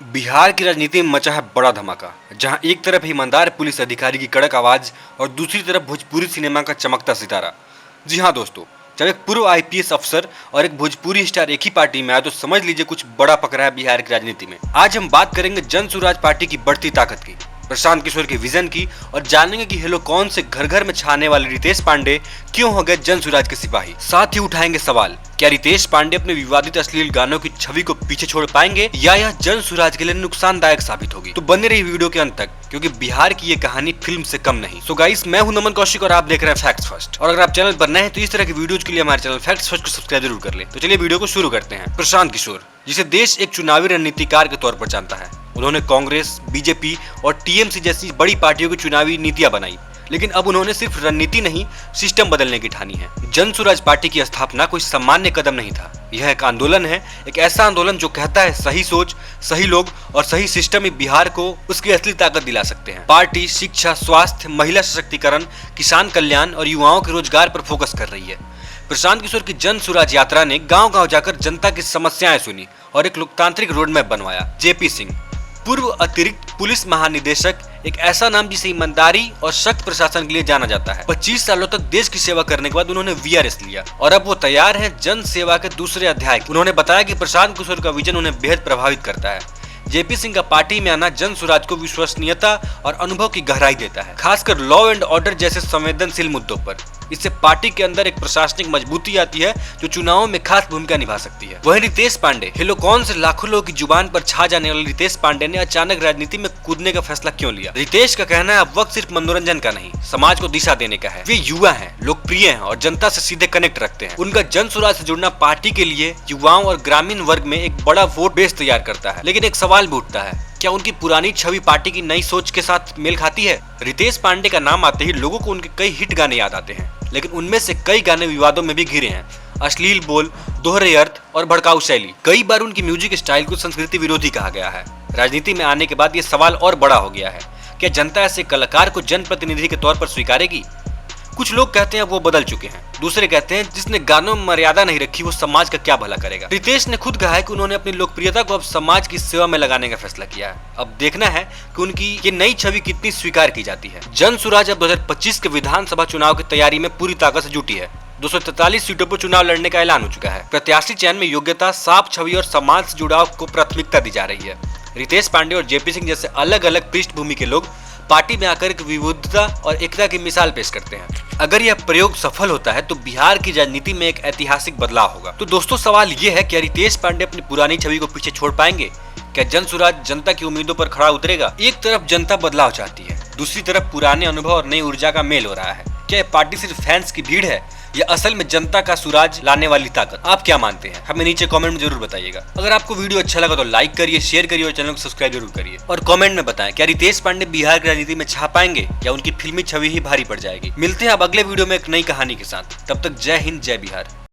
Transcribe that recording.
बिहार की राजनीति में मचा है बड़ा धमाका, जहां एक तरफ ईमानदार पुलिस अधिकारी की कड़क आवाज और दूसरी तरफ भोजपुरी सिनेमा का चमकता सितारा। जी हां दोस्तों, जब एक पूर्व आईपीएस अफसर और एक भोजपुरी स्टार एक ही पार्टी में आए तो समझ लीजिए कुछ बड़ा पकड़ा है बिहार की राजनीति में। आज हम बात करेंगे जन सुराज पार्टी की बढ़ती ताकत की, प्रशांत किशोर के विजन की और जानेंगे कि हेलो कौन से घर घर में छाने वाले रितेश पांडे क्यों हो गए जन सुराज के सिपाही। साथ ही उठाएंगे सवाल, क्या रितेश पांडे अपने विवादित अश्लील गानों की छवि को पीछे छोड़ पाएंगे या यह जन सुराज के लिए नुकसानदायक साबित होगी। तो बने रही वीडियो के अंत तक, क्योंकि बिहार की ये कहानी फिल्म से कम नहीं। सो गाइस, मैं हूं नमन कौशिक और आप देख रहे हैं फैक्ट्स फर्स्ट। और अगर आप चैनल पर नए हैं तो इस तरह की वीडियोज के लिए हमारे चैनल फैक्ट्स फर्स्ट को सब्सक्राइब जरूर कर ले। तो चलिए वीडियो को शुरू करते हैं। प्रशांत किशोर, जिसे देश एक चुनावी रणनीतिकार के तौर पर जानता है, उन्होंने कांग्रेस, बीजेपी और टीएमसी जैसी बड़ी पार्टियों की चुनावी नीतियां बनाई, लेकिन अब उन्होंने सिर्फ रणनीति नहीं, सिस्टम बदलने की ठानी है। जन सुराज पार्टी की स्थापना कोई सामान्य कदम नहीं था, यह एक आंदोलन है, एक ऐसा आंदोलन जो कहता है सही सोच, सही लोग और सही सिस्टम ही बिहार को उसकी असली ताकत दिला सकते हैं। पार्टी शिक्षा, स्वास्थ्य, महिला सशक्तिकरण, किसान कल्याण और युवाओं के रोजगार पर फोकस कर रही है। प्रशांत किशोर की जन सुराज यात्रा ने गांव-गांव जाकर जनता की समस्याएं सुनी और एक लोकतांत्रिक रोड मैप बनवाया। जेपी सिंह, पूर्व अतिरिक्त पुलिस महानिदेशक, एक ऐसा नाम जिसे ईमानदारी और सख्त प्रशासन के लिए जाना जाता है। 25 सालों तक देश की सेवा करने के बाद उन्होंने वीआरएस लिया और अब वो तैयार हैं जन सेवा के दूसरे अध्याय। उन्होंने बताया कि प्रशांत किशोर का विजन उन्हें बेहद प्रभावित करता है। जेपी सिंह का पार्टी में आना जन सुराज को विश्वसनीयता और अनुभव की गहराई देता है, खासकर लॉ एंड ऑर्डर जैसे संवेदनशील मुद्दों पर। इससे पार्टी के अंदर एक प्रशासनिक मजबूती आती है जो चुनावों में खास भूमिका निभा सकती है। वहीं रितेश पांडे, हेलो कौन से लाखों लोगों की जुबान पर छा जाने वाले रितेश पांडे ने अचानक राजनीति में कूदने का फैसला क्यों लिया। रितेश का कहना है अब वक्त सिर्फ मनोरंजन का नहीं, समाज को दिशा देने का है। वे युवा हैं, लोकप्रिय हैं और जनता से सीधे कनेक्ट रखते हैं। उनका जन सुराज से जुड़ना पार्टी के लिए युवाओं और ग्रामीण वर्ग में एक बड़ा वोट बेस तैयार करता है। लेकिन एक सवाल भी उठता है, क्या उनकी पुरानी छवि पार्टी की नई सोच के साथ मेल खाती है। रितेश पांडे का नाम आते ही लोगों को उनके कई हिट गाने याद आते हैं, लेकिन उनमें से कई गाने विवादों में भी घिरे हैं। अश्लील बोल, दोहरे अर्थ और भड़काऊ शैली। कई बार उनकी म्यूजिक स्टाइल को संस्कृति विरोधी कहा गया है। राजनीति में आने के बाद ये सवाल और बड़ा हो गया है, क्या जनता ऐसे कलाकार को जनप्रतिनिधि के तौर पर स्वीकारेगी। कुछ लोग कहते हैं वो बदल चुके हैं, दूसरे कहते हैं जिसने गानों में मर्यादा नहीं रखी वो समाज का क्या भला करेगा। रितेश ने खुद कहा है कि उन्होंने अपनी लोकप्रियता को अब समाज की सेवा में लगाने का फैसला किया है। अब देखना है कि उनकी ये नई छवि कितनी स्वीकार की जाती है। जन सुराज अब 2025 के विधानसभा चुनाव की तैयारी में पूरी ताकत से जुटी है। 243 सीटों पर चुनाव लड़ने का ऐलान हो चुका है। प्रत्याशी चयन में योग्यता, साफ छवि और समाज से जुड़ाव को प्राथमिकता दी जा रही है। रितेश पांडे और जेपी सिंह जैसे अलग अलग पृष्ठभूमि के लोग पार्टी में आकर एक विविधता और एकता की मिसाल पेश करते हैं। अगर यह प्रयोग सफल होता है तो बिहार की राजनीति में एक ऐतिहासिक बदलाव होगा। तो दोस्तों, सवाल ये है, क्या रितेश पांडे अपनी पुरानी छवि को पीछे छोड़ पाएंगे। क्या जन सुराज जनता की उम्मीदों पर खड़ा उतरेगा। एक तरफ जनता बदलाव चाहती है, दूसरी तरफ पुराने अनुभव और नई ऊर्जा का मेल हो रहा है। क्या यह पार्टी सिर्फ फैंस की भीड़ है या असल में जनता का सुराज लाने वाली ताकत। आप क्या मानते हैं, हमें नीचे कमेंट में जरूर बताइएगा। अगर आपको वीडियो अच्छा लगा तो लाइक करिए, शेयर करिए और चैनल को सब्सक्राइब जरूर करिए। और कमेंट में बताएं, क्या रितेश पांडे बिहार की राजनीति में छा पाएंगे या उनकी फिल्मी छवि ही भारी पड़ जाएगी। मिलते हैं अब अगले वीडियो में एक नई कहानी के साथ। तब तक जय हिंद, जय बिहार।